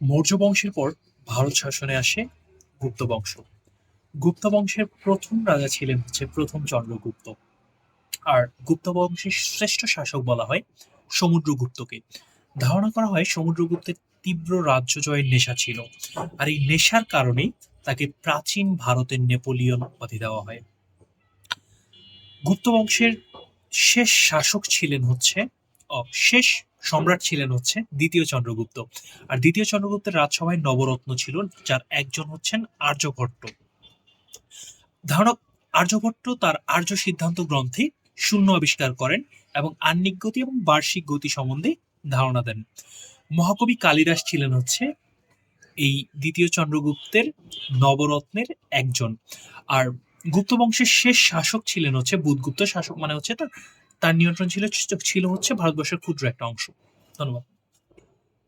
মৌর্য বংশের পর ভারত শাসনে আসে গুপ্ত বংশ। গুপ্ত বংশের প্রথম রাজা ছিলেন প্রথম চন্দ্রগুপ্ত। আর গুপ্ত বংশের শ্রেষ্ঠ শাসক বলা হয় সমুদ্রগুপ্তকে। ধারণা করা হয় সমুদ্রগুপ্তের তীব্র রাজ্য জয়ের নেশা ছিল, আর এই নেশার কারণেই তাকে প্রাচীন ভারতের নেপোলিয়ন উপাধি দেওয়া হয়। গুপ্ত বংশের শেষ শাসক ছিলেন হচ্ছে শেষ সম্রাট ছিলেন দ্বিতীয় চন্দ্রগুপ্ত। আর দ্বিতীয় চন্দ্রগুপ্তের রাজসভায় নবরত্ন ছিল, যার একজন হচ্ছেন আর্যভট্ট। ধারণা আর্যভট্ট তার আর্য সিদ্ধান্ত গ্রন্থে শূন্য আবিষ্কার করেন এবং আহ্নিক গতি এবং বার্ষিক গতি সম্বন্ধে ধারণা দেন। মহাকবি কালিদাস ছিলেন এই দ্বিতীয় চন্দ্রগুপ্তের নবরত্নের একজন। আর গুপ্ত বংশের শেষ শাসক ছিলেন বুধগুপ্ত। শাসক মানে তার তার নিয়ন্ত্রণ ছিল ছিল ভারতবর্ষের ক্ষুদ্র একটা অংশ। ধন্যবাদ।